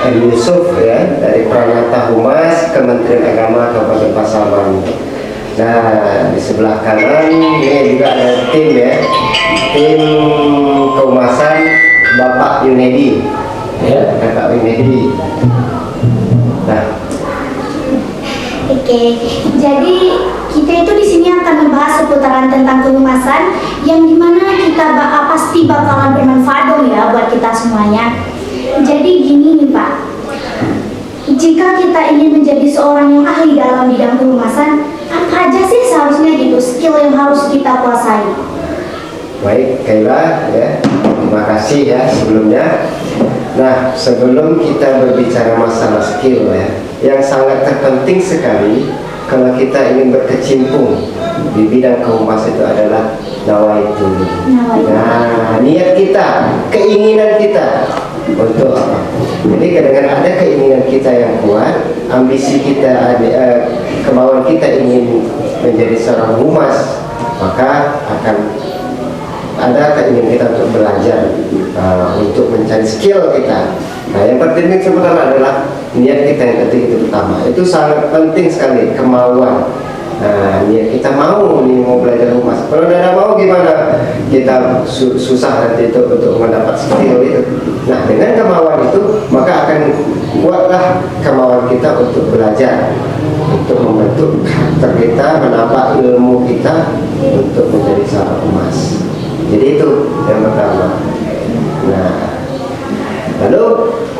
M. Yusuf ya, dari Pranata Humas Kementerian Agama Kabupaten Pasaman. Nah, di sebelah kanan ini juga ada tim ya, tim kehumasan Bapak Yunedi ya, Bapak Yunedi. Nah, oke, jadi kita itu di sini akan membahas seputaran tentang kehumasan yang dimana kita pasti bakalan bermanfaat dong ya buat kita semuanya. Jadi gini nih Pak, jika kita ingin menjadi seorang yang ahli dalam bidang kehumasan, apa aja sih seharusnya gitu skill yang harus kita kuasai? baik Kaila ya, terima kasih ya sebelumnya. Nah, sebelum kita berbicara masalah skill ya, yang sangat terpenting sekali kalau kita ingin berkecimpung di bidang kehumasan itu adalah nawaitu. Nah, niat kita, keinginan kita untuk apa? Jadi kadang-kadang ada keinginan kita yang kuat, ambisi kita, kemauan kita ingin menjadi seorang humas, maka akan ada keinginan kita untuk belajar, untuk mencari skill kita. Nah, yang penting sebenarnya adalah niat kita yang penting itu pertama. Itu sangat penting sekali, kemauan. Nah, niat kita mau belajar humas. Kalau tidak mau gimana? Kita susah nanti itu untuk mendapat skill itu. Nah, dengan kemauan itu maka akan kuatlah kemauan kita untuk belajar, untuk membentuk karakter kita, menambah ilmu kita untuk menjadi seorang humas. Jadi itu yang pertama. Nah, lalu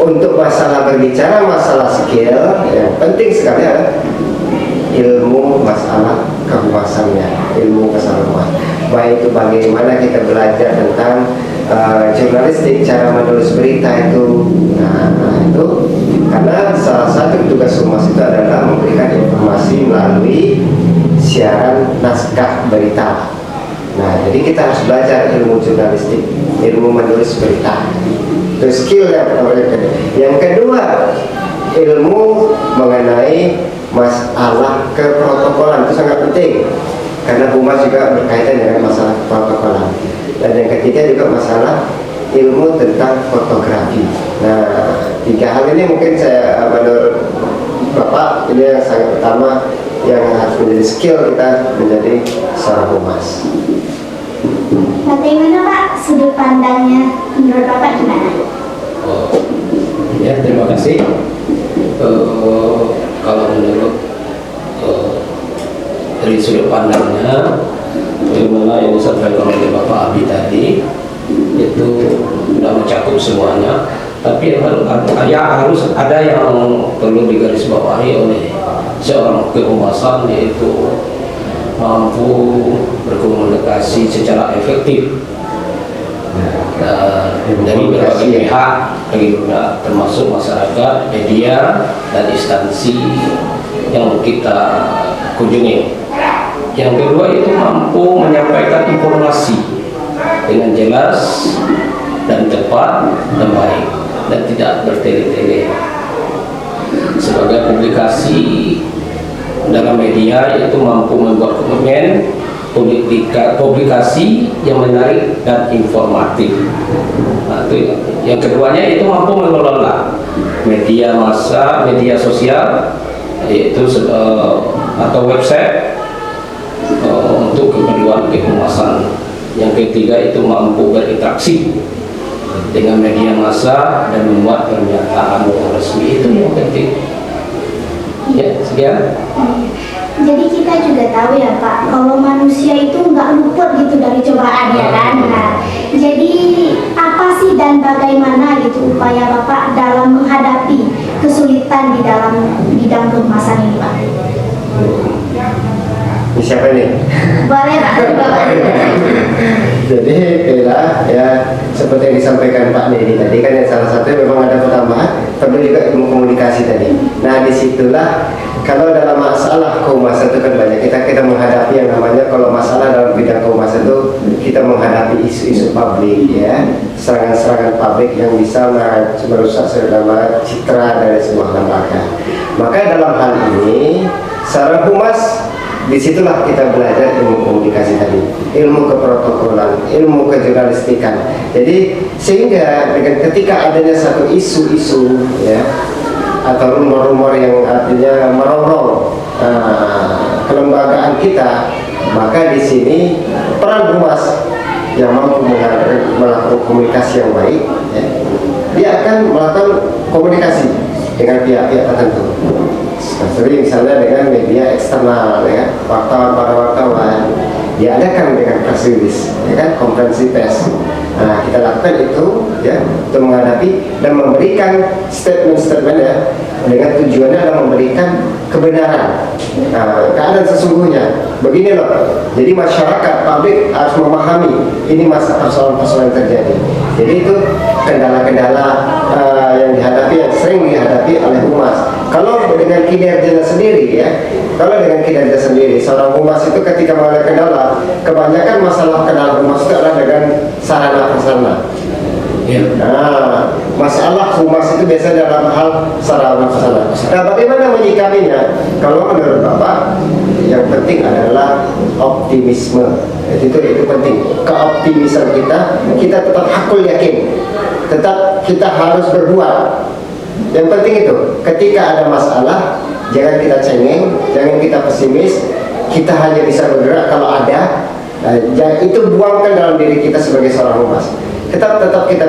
untuk berbicara masalah skill, yang penting sekali adalah ilmu masalah kehumasannya, ilmu masalah humas. Baik itu bagaimana kita belajar tentang jurnalistik, cara menulis berita itu. Nah, itu karena salah satu tugas humas itu adalah memberikan informasi melalui siaran naskah berita. Nah, jadi kita harus belajar ilmu jurnalistik, ilmu menulis berita. Itu skill yang pertama. Yang kedua, ilmu mengenai masalah keprotokolan itu sangat penting karena humas juga berkaitan dengan masalah protokolan. Dan yang ketiga juga masalah ilmu tentang fotografi. Nah, tiga hal ini mungkin saya menurut Bapak ini yang sangat utama yang harus menjadi skill kita menjadi seorang humas. Bagaimana Pak sudut pandangnya menurut Bapak gimana? Ya, terima kasih. Kalau menurut dari sudut pandangnya, bagaimana yang disampaikan oleh Bapak Abi tadi itu sudah mencakup semuanya. Tapi harus ada yang perlu digarisbawahi oleh seorang kehumasan, yaitu mampu berkomunikasi secara efektif dari berbagai pihak, termasuk masyarakat, media, dan instansi yang kita kunjungi. Yang kedua itu mampu menyampaikan informasi dengan jelas dan tepat dan baik dan tidak bertele-tele. Sebagai publikasi dalam media itu mampu membuat komitmen publikasi yang menarik dan informatif. Nah, itu yang keduanya itu mampu mengelola media massa, media sosial, yaitu atau website untuk keperluan kehumasan. Yang ketiga itu mampu berinteraksi dengan media massa dan membuat pernyataan resmi. Itu yang penting. Ya, sekian. Jadi kita juga tahu ya Pak, kalau manusia itu nggak luput gitu dari cobaan ya kan. Nah, jadi apa sih dan bagaimana gitu upaya Bapak dalam menghadapi kesulitan di dalam bidang kehumasan ini Pak? Ini siapa nih? Boleh Pak, Bapak. Jadi Bella ya, seperti yang disampaikan Pak Dedi tadi kan, yang salah satu memang ada pertambahan perlu juga ilmu komunikasi tadi. Nah, disitulah kalau dalam masalah kehumasan itu kan banyak kita menghadapi yang namanya, kalau masalah dalam bidang kehumasan itu kita menghadapi isu-isu publik ya, serangan-serangan publik yang bisa merusak nama citra dari sebuah lembaga. Maka dalam hal ini seorang humas disitulah kita belajar ilmu komunikasi tadi, ilmu keprotokolan, ilmu kejurnalistikan. Jadi sehingga dengan ketika adanya satu isu-isu ya atau rumor-rumor yang artinya merongrong kelembagaan kita, maka di sini peran humas yang mampu melakukan komunikasi yang baik ya, dia akan melakukan komunikasi dengan pihak-pihak tertentu. Seperti misalnya dengan media eksternal, ya, para wartawan, diadakan dengan press release, ya kan, konferensi pers. Nah, kita lakukan itu, ya, untuk menghadapi dan memberikan statement-statement ya, dengan tujuannya adalah memberikan kebenaran, keadaan sesungguhnya. Begini loh, jadi masyarakat, publik harus memahami ini persoalan-persoalan yang terjadi. Jadi itu kendala-kendala yang dihadapi, yang sering dihadapi oleh humas. Kalau dengan kinerjanya sendiri ya, kalau dengan kinerja sendiri, seorang humas itu ketika mengalami kendala, kebanyakan masalah kendala humas itu adalah dengan sarana-prasarana. Nah, masalah humas itu biasanya dalam hal sarana-prasarana. Nah, bagaimana menyikapinya? Kalau menurut Bapak, yang penting adalah optimisme. Itu penting. Keoptimisan kita tetap hakul yakin, tetap kita harus berbuat. Yang penting itu, ketika ada masalah, jangan kita cengeng, jangan kita pesimis, kita hanya bisa bergerak kalau ada. Itu buangkan dalam diri kita sebagai seorang humas. Tetap kita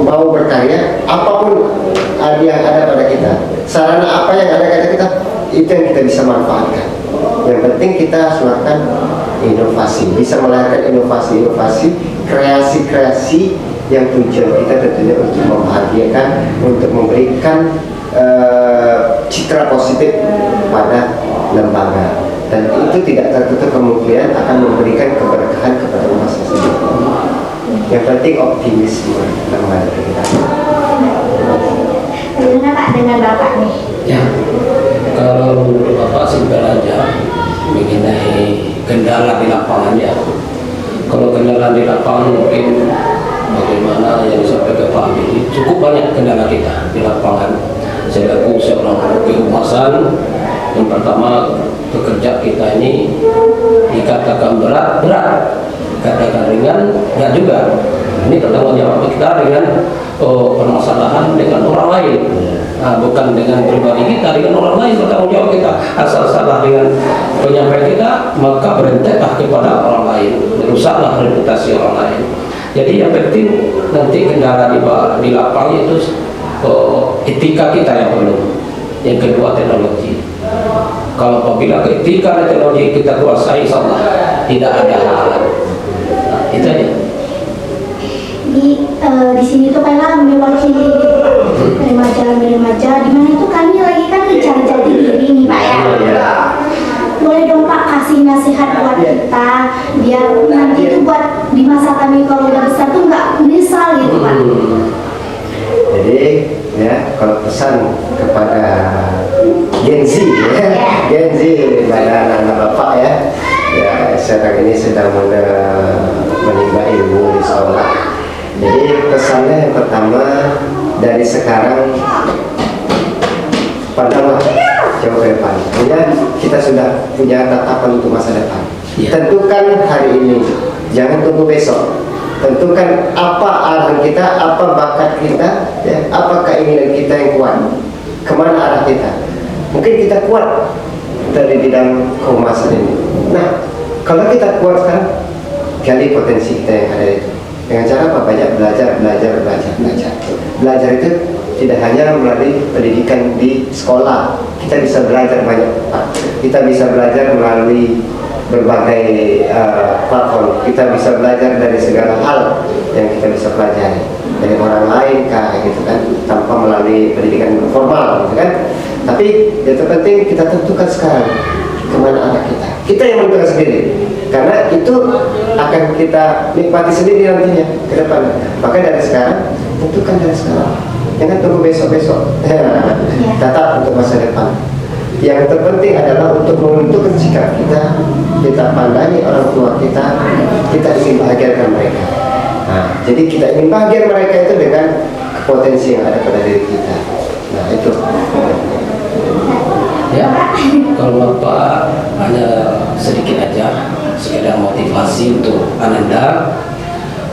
mau berkarya, apapun yang ada pada kita, sarana apa yang ada pada kita, itu yang kita bisa manfaatkan. Yang penting kita harus melakukan inovasi, bisa melahirkan inovasi-inovasi, kreasi-kreasi yang tujuan kita tentunya untuk membahagiakan, untuk memberikan citra positif pada lembaga, dan itu tidak tertutup kemungkinan akan memberikan keberkahan kepada umat sendiri. Yang penting optimisme dalam menghadapi kita. Bagaimana Pak dengan Bapak nih? Ya, kalau menurut Bapak simpel aja mengenai kendala di lapangan ya. Kalau kendala di lapangan mungkin bagaimana yang disampaikan Pak Amin, cukup banyak kendala kita di lapangan. Saya laku seorang kehumasan, yang pertama pekerja kita ini dikatakan berat, dikatakan ringan, enggak juga. Ini pertanggung jawab kita dengan permasalahan dengan orang lain, bukan dengan pribadi kita, dengan orang lain bertanggung jawab kita. Asal salah dengan penyampaian kita, maka berentetlah kepada orang lain, rusaklah reputasi orang lain. Jadi yang penting nanti kendala di lapangan itu etika kita yang perlu. Yang kedua teknologi. Kalau apabila etika dan teknologi kita kuasai, insyaallah tidak ada halangan. Nah, itu aja. Di sini tuh kayak mewakili gitu Pak, remaja, di mana itu kami lagi kan mencari jati diri nih Pak ya. Boleh dong Pak kasih nasihat buat kita biar nanti itu buat di masa kami kalau udah besar tuh nggak menyesal gitu Pak. Jadi ya, kalau pesan kepada Gen Z ya, Gen Z pada anak-anak Bapak ya, sekarang ini sedang menimba ilmu di sekolah. Jadi pesannya yang pertama, dari sekarang pandanglah jauh ke depan. Kita sudah punya tatapan untuk masa depan. Tentukan hari ini, jangan tunggu besok. Tentukan apa arah kita, apa bakat kita, ya, apa keinginan kita yang kuat, kemana arah kita. Mungkin kita kuat dari bidang kehumasan ini. Nah, kalau kita kuat sekarang, gali potensi kita yang ada itu. Dengan cara apa? Banyak belajar. Belajar itu tidak hanya melalui pendidikan di sekolah. Kita bisa belajar banyak. Kita bisa belajar melalui berbagai platform. Kita bisa belajar dari segala hal yang kita bisa pelajari dari orang lain gitu kan, tanpa melalui pendidikan formal gitu kan. Tapi yang terpenting kita tentukan sekarang kemana arah kita yang menentukan sendiri, karena itu akan kita nikmati sendiri nantinya ke depan. Maka dari sekarang, tentukan dari sekarang, jangan tunggu besok-besok. Tetap untuk masa depan. Yang terpenting adalah untuk menentukan sikap kita pandangi orang tua kita ingin bahagiakan mereka. Nah, jadi kita ingin bahagia mereka itu dengan potensi yang ada pada diri kita. Nah, itu. Ya. Kalau Bapak hanya sedikit aja, sekedar motivasi untuk Ananda,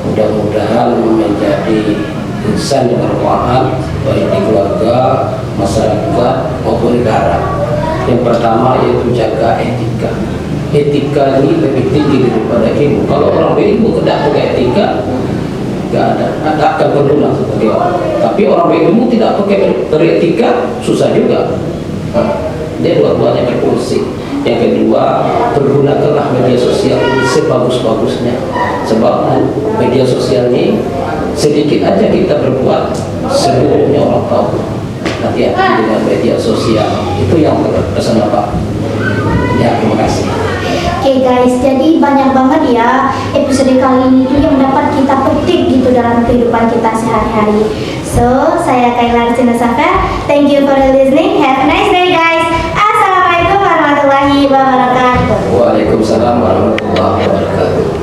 mudah-mudahan menjadi insan yang bermanfaat baik di keluarga, masyarakat maupun negara. Yang pertama yaitu jaga etika. Etika ini lebih tinggi daripada ilmu. Kalau orang berilmu tidak pakai etika, tidak akan berguna sebagai orang. Tapi orang berilmu tidak pakai beretika, susah juga. Dia dua-duanya berfungsi. Yang kedua, pergunakanlah media sosial ini sebagus-bagusnya. Sebab media sosial ini sedikit aja kita berbuat, seluruhnya orang tahu. Hati-hati dengan media sosial. Itu yang pesan Bapak. Ya, terima kasih. Oke guys, jadi banyak banget ya episode kali ini tuh yang dapat kita petik gitu dalam kehidupan kita sehari-hari. So, saya Kayla Arsina Safar. Thank you for listening. Have a nice day guys. Assalamualaikum warahmatullahi wabarakatuh. Waalaikumsalam warahmatullahi wabarakatuh.